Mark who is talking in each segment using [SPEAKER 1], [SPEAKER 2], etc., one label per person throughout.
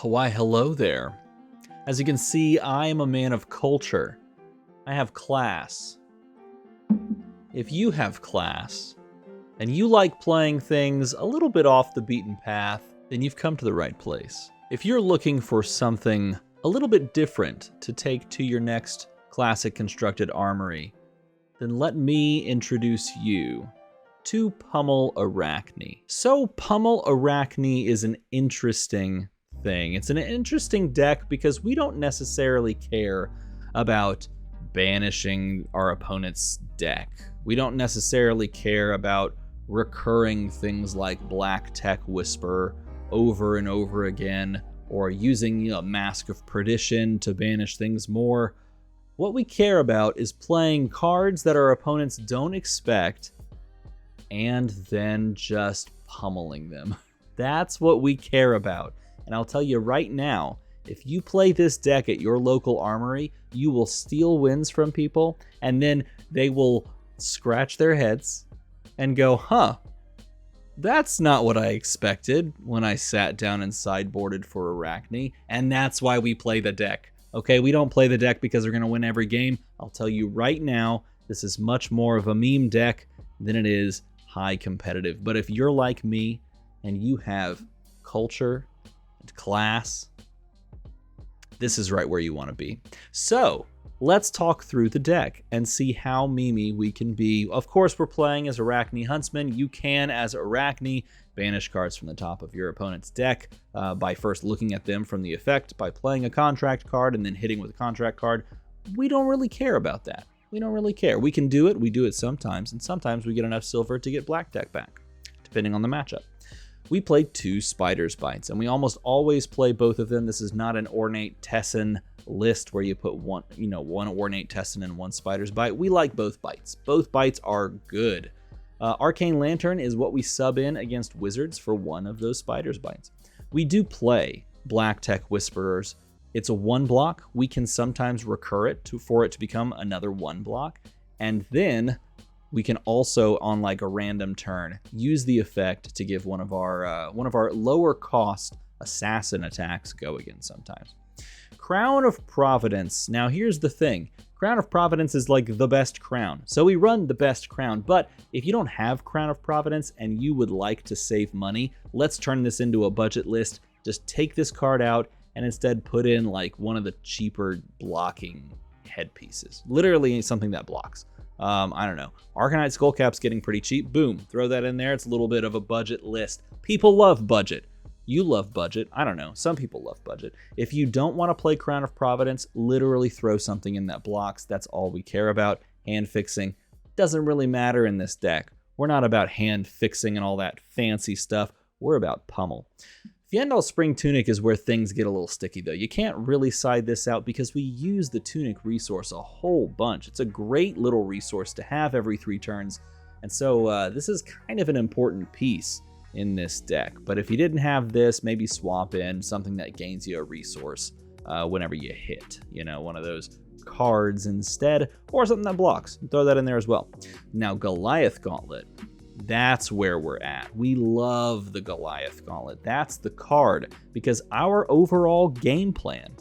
[SPEAKER 1] Why, hello there. As you can see, I am a man of culture. I have class. If you have class, and you like playing things a little bit off the beaten path, then you've come to the right place. If you're looking for something a little bit different to take to your next classic constructed armory, then let me introduce you to PUMMEL ARAKNI. So PUMMEL ARAKNI is an interesting thing. It's an interesting deck because we don't necessarily care about banishing our opponent's deck. We don't necessarily care about recurring things like Black Tech Whisper over and over again, or using Mask of Perdition to banish things more. What we care about is playing cards that our opponents don't expect and then just pummeling them. That's what we care about. And I'll tell you right now, if you play this deck at your local armory, you will steal wins from people, and then they will scratch their heads and go, huh, that's not what I expected when I sat down and sideboarded for ARAKNI, and that's why we play the deck. Okay, we don't play the deck because we're going to win every game. I'll tell you right now, this is much more of a meme deck than it is high competitive. But if you're like me and you have culture and class, this is right where you want to be. So let's talk through the deck and see how memey we can be. Of course, we're playing as ARAKNI Huntsman. You can, as ARAKNI, banish cards from the top of your opponent's deck by first looking at them from the effect, by playing a contract card and then hitting with a contract card. We don't really care about that. We don't really care. We can do it. We do it sometimes, and sometimes we get enough silver to get Black Tech back, depending on the matchup. We play 2 Spider's Bites, and we almost always play both of them. This is not an Ornate Tessin list where you put one Ornate Tessin and 1 Spider's Bite. We like both bites. Both bites are good. Arcane Lantern is what we sub in against Wizards for one of those Spider's Bites. We do play Black Tech Whisperers. It's a 1 block. We can sometimes recur it for it to become another 1 block, and then we can also, on like a random turn, use the effect to give one of our lower cost assassin attacks go again sometimes. Crown of Providence. Now here's the thing. Crown of Providence is like the best crown. So we run the best crown, but if you don't have Crown of Providence and you would like to save money, let's turn this into a budget list. Just take this card out and instead put in like one of the cheaper blocking headpieces. Literally something that blocks. I don't know. Arcanite Skullcap's getting pretty cheap. Boom. Throw that in there. It's a little bit of a budget list. People love budget. You love budget. I don't know. Some people love budget. If you don't want to play Crown of Providence, literally throw something in that blocks. That's all we care about. Hand fixing doesn't really matter in this deck. We're not about hand fixing and all that fancy stuff. We're about pummel. Fyendal Spring Tunic is where things get a little sticky, though. You can't really side this out because we use the Tunic resource a whole bunch. It's a great little resource to have every 3 turns, and so this is kind of an important piece in this deck. But if you didn't have this, maybe swap in something that gains you a resource whenever you hit, one of those cards instead, or something that blocks. Throw that in there as well. Now, Goliath Gauntlet. That's where we're at. We love the Goliath Gauntlet. That's the card because our overall game plan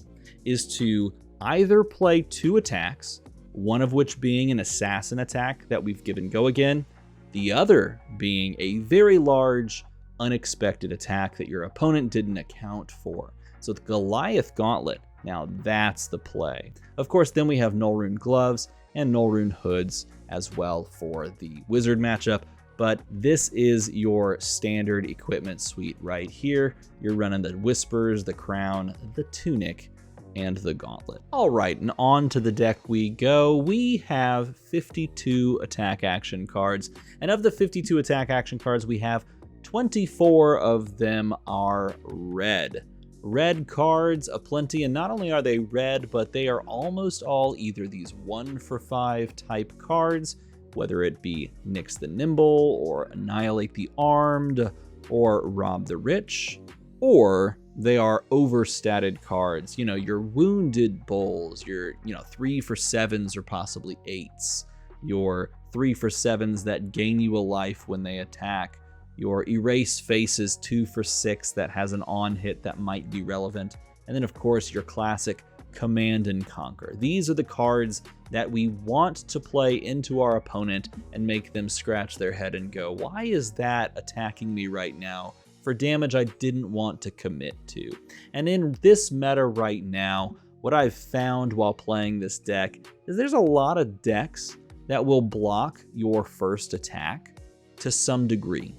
[SPEAKER 1] is to either play 2 attacks, one of which being an assassin attack that we've given go again, the other being a very large, unexpected attack that your opponent didn't account for. So the Goliath Gauntlet, now that's the play. Of course, then we have Nullrune Gloves and Nullrune Hoods as well for the Wizard matchup. But this is your standard equipment suite right here. You're running the Whispers, the Crown, the Tunic, and the Gauntlet. All right, and on to the deck we go. We have 52 attack action cards, and of the 52 attack action cards we have, 24 of them are red. Red cards aplenty, and not only are they red, but they are almost all either these 1-for-5 type cards, whether it be Nix the Nimble, or Annihilate the Armed, or Rob the Rich, or they are overstated cards. Your Wounded Bulls, your 3-for-7s or possibly 8s, your 3-for-7s that gain you a life when they attack, Your Erase Face is 2 for 6 that has an on hit that might be relevant. And then, of course, your classic Command and Conquer. These are the cards that we want to play into our opponent and make them scratch their head and go, why is that attacking me right now for damage I didn't want to commit to? And in this meta right now, what I've found while playing this deck is there's a lot of decks that will block your first attack to some degree.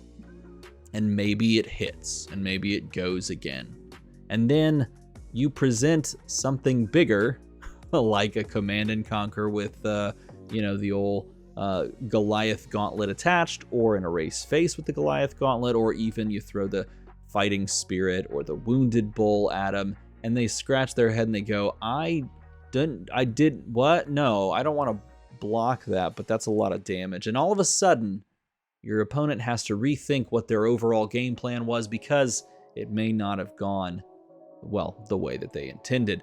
[SPEAKER 1] And maybe it hits, and maybe it goes again. And then you present something bigger, like a Command and Conquer with, you know, the old Goliath Gauntlet attached, or an Erase Face with the Goliath Gauntlet, or even you throw the Fighting Spirit or the Wounded Bull at them, and they scratch their head and they go, I did what? No, I don't want to block that, but that's a lot of damage. And all of a sudden, your opponent has to rethink what their overall game plan was because it may not have gone, well, the way that they intended.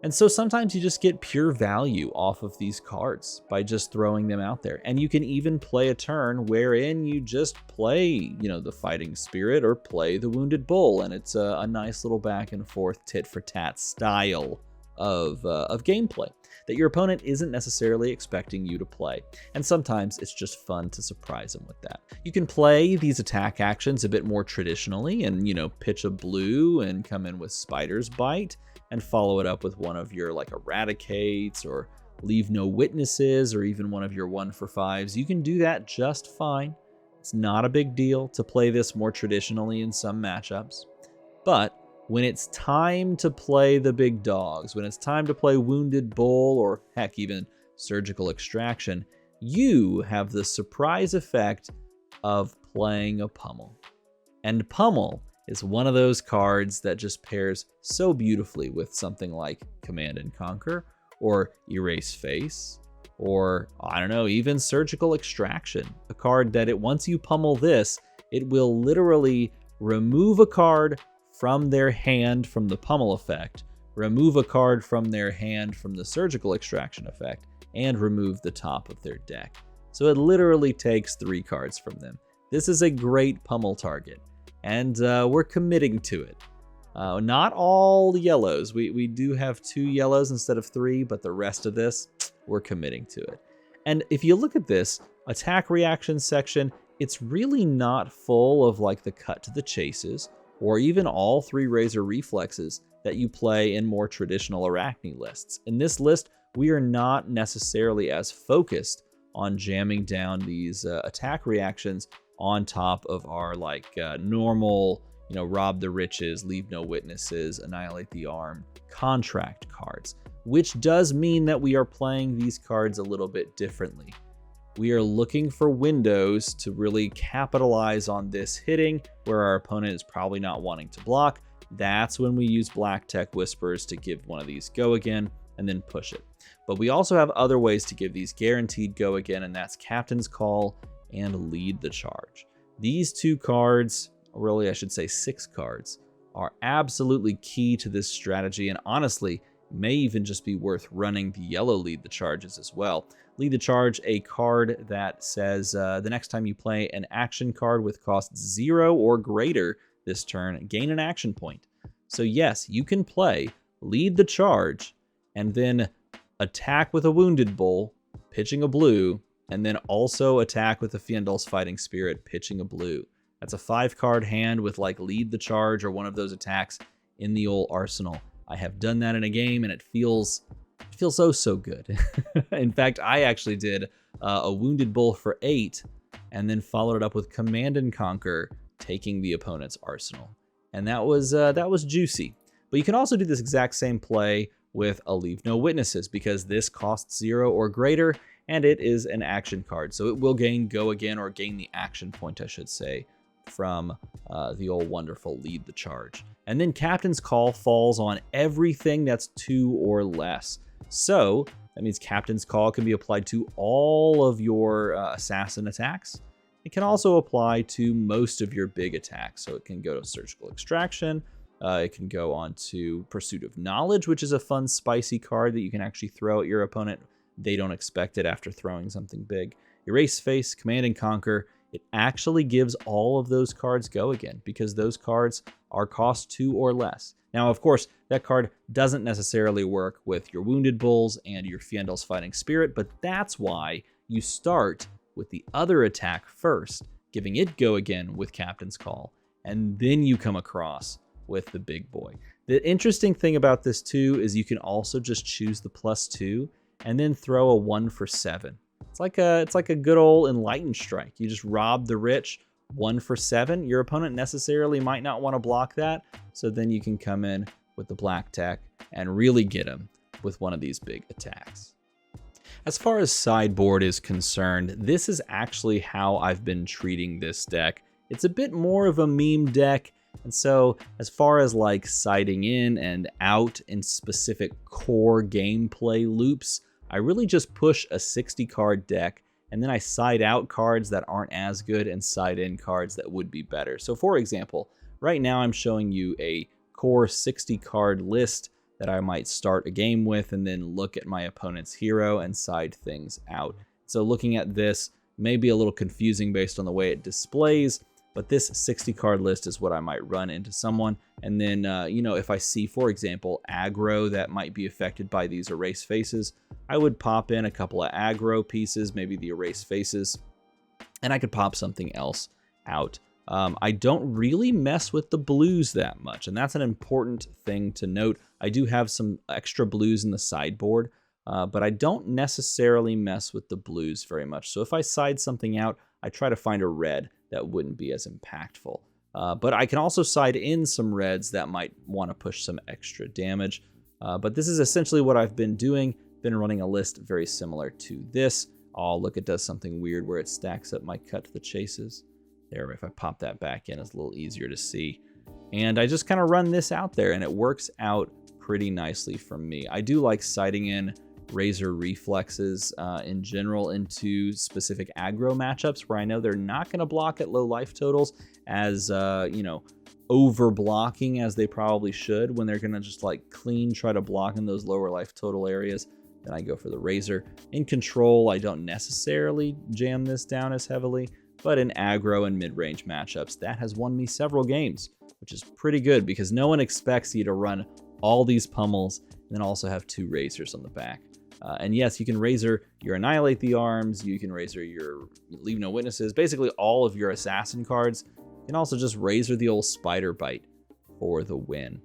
[SPEAKER 1] And so sometimes you just get pure value off of these cards by just throwing them out there. And you can even play a turn wherein you just play, you know, the Fighting Spirit or play the Wounded Bull. And it's a nice little back and forth tit for tat style of gameplay that your opponent isn't necessarily expecting you to play. And sometimes it's just fun to surprise them with that. You can play these attack actions a bit more traditionally and, you know, pitch a blue and come in with Spider's Bite and follow it up with one of your like Eradicates or Leave No Witnesses or even one of your 1-for-5s. You can do that just fine. It's not a big deal to play this more traditionally in some matchups. But when it's time to play the big dogs, when it's time to play Wounded Bull or heck, even Surgical Extraction, you have the surprise effect of playing a Pummel. And Pummel is one of those cards that just pairs so beautifully with something like Command and Conquer or Erase Face or, I don't know, even Surgical Extraction. A card that once you pummel this, it will literally remove a card from their hand from the pummel effect, remove a card from their hand from the Surgical Extraction effect, and remove the top of their deck. So it literally takes 3 cards from them. This is a great pummel target, and we're committing to it. Not all yellows. We do have 2 yellows instead of 3, but the rest of this, we're committing to it. And if you look at this attack reaction section, it's really not full of like the cut to the chases, or even all 3 Razor Reflexes that you play in more traditional ARAKNI lists. In this list, we are not necessarily as focused on jamming down these attack reactions on top of our like normal, you know, Rob the Riches, Leave No Witnesses, Annihilate the Arm, contract cards, which does mean that we are playing these cards a little bit differently. We are looking for windows to really capitalize on this hitting where our opponent is probably not wanting to block. That's when we use Black Tech Whispers to give one of these go again and then push it. But we also have other ways to give these guaranteed go again, and that's Captain's Call and Lead the Charge. These 2 cards, really I should say 6 cards, are absolutely key to this strategy, and honestly may even just be worth running the yellow Lead the Charges as well. Lead the Charge, a card that says the next time you play an action card with cost 0 or greater this turn, gain an action point. So yes, you can play Lead the Charge and then attack with a Wounded Bull, pitching a blue, and then also attack with the Fiendal's Fighting Spirit, pitching a blue. That's a 5-card hand with like Lead the Charge or one of those attacks in the old arsenal. I have done that in a game and it feels so good. In fact, I actually did a Wounded Bull for 8 and then followed it up with Command and Conquer, taking the opponent's arsenal. And that was juicy. But you can also do this exact same play with a Leave No Witnesses because this costs 0 or greater and it is an action card. So it will gain go again, or gain the action point, I should say, from the old wonderful Lead the Charge. And then Captain's Call falls on everything that's 2 or less. So that means Captain's Call can be applied to all of your assassin attacks. It can also apply to most of your big attacks. So it can go to Surgical Extraction. It can go on to Pursuit of Knowledge, which is a fun, spicy card that you can actually throw at your opponent. They don't expect it after throwing something big. Erase Face, Command and Conquer, it actually gives all of those cards go again because those cards are cost 2 or less. Now, of course, that card doesn't necessarily work with your Wounded Bulls and your Fiendel's Fighting Spirit, but that's why you start with the other attack first, giving it go again with Captain's Call, and then you come across with the big boy. The interesting thing about this too is you can also just choose the +2 and then throw a 1 for 7. It's like a good old Enlightened Strike. You just rob the rich, 1 for 7. Your opponent necessarily might not want to block that, so then you can come in with the black tech and really get him with one of these big attacks. As far as sideboard is concerned, this is actually how I've been treating this deck. It's a bit more of a meme deck, and so as far as like siding in and out in specific core gameplay loops, I really just push a 60 card deck, and then I side out cards that aren't as good and side in cards that would be better. So for example, right now I'm showing you a core 60 card list that I might start a game with and then look at my opponent's hero and side things out. So looking at this may be a little confusing based on the way it displays, but this 60 card list is what I might run into someone. And then, if I see, for example, aggro that might be affected by these erase faces, I would pop in a couple of aggro pieces, maybe the erase faces, and I could pop something else out. I don't really mess with the blues that much, and that's an important thing to note. I do have some extra blues in the sideboard, but I don't necessarily mess with the blues very much. So if I side something out, I try to find a red that wouldn't be as impactful. But I can also side in some reds that might want to push some extra damage. But this is essentially what I've been doing. Been running a list very similar to this. Oh, look, it does something weird where it stacks up my cut to the chases. There, if I pop that back in, it's a little easier to see. And I just kind of run this out there, and it works out pretty nicely for me. I do like siding in Razor Reflexes in general into specific aggro matchups where I know they're not going to block at low life totals as, over blocking as they probably should when they're going to just like clean try to block in those lower life total areas. Then I go for the Razor. In control, I don't necessarily jam this down as heavily, but in aggro and mid-range matchups, that has won me several games, which is pretty good because no one expects you to run all these pummels and then also have 2 Razors on the back. And yes, you can Razor your Annihilate the Arms, you can Razor your Leave No Witnesses, basically all of your Assassin cards. You can also just Razor the old Spider Bite for the win.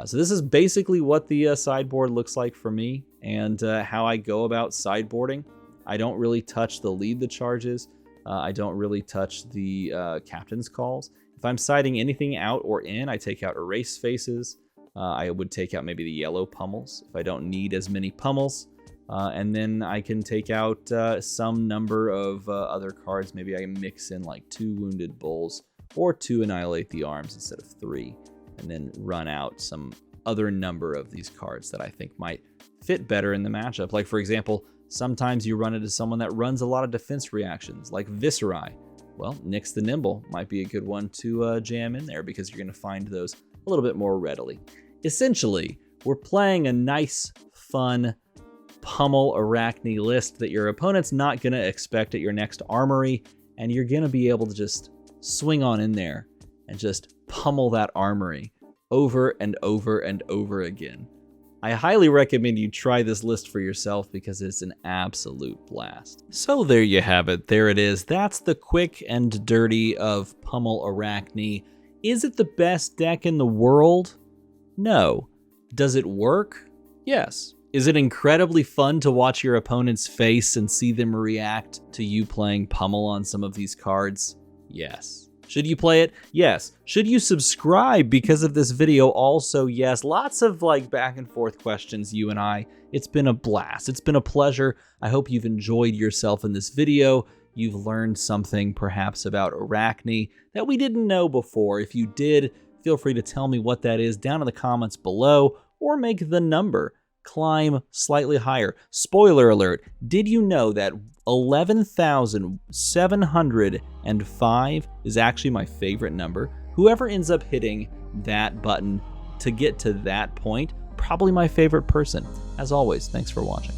[SPEAKER 1] So this is basically what the sideboard looks like for me and how I go about sideboarding. I don't really touch the Lead the Charges. I don't really touch the Captain's Calls. If I'm siding anything out or in, I take out Erase Faces. I would take out maybe the yellow pummels if I don't need as many pummels. And then I can take out some number of other cards. Maybe I mix in like 2 Wounded Bulls or 2 Annihilate the Arms instead of 3. And then run out some other number of these cards that I think might fit better in the matchup. Like, for example, sometimes you run into someone that runs a lot of defense reactions, like Viscerai. Well, Nyx the Nimble might be a good one to jam in there because you're going to find those a little bit more readily. Essentially, we're playing a nice, fun pummel Arachne list that your opponent's not going to expect at your next Armory, and you're going to be able to just swing on in there and just pummel that Armory over and over and over again. I highly recommend you try this list for yourself because it's an absolute blast. So there you have it. There it is. That's the quick and dirty of Pummel Arachne. Is it the best deck in the world? No. Does it work? Yes. Is it incredibly fun to watch your opponent's face and see them react to you playing Pummel on some of these cards? Yes. Should you play it? Yes. Should you subscribe because of this video? Also, yes. Lots of back and forth questions, you and I. It's been a blast. It's been a pleasure. I hope you've enjoyed yourself in this video. You've learned something perhaps about Arachne that we didn't know before. If you did, feel free to tell me what that is down in the comments below or make the number climb slightly higher. Spoiler alert, did you know that 11,705 is actually my favorite number? Whoever ends up hitting that button to get to that point, probably my favorite person. As always, thanks for watching.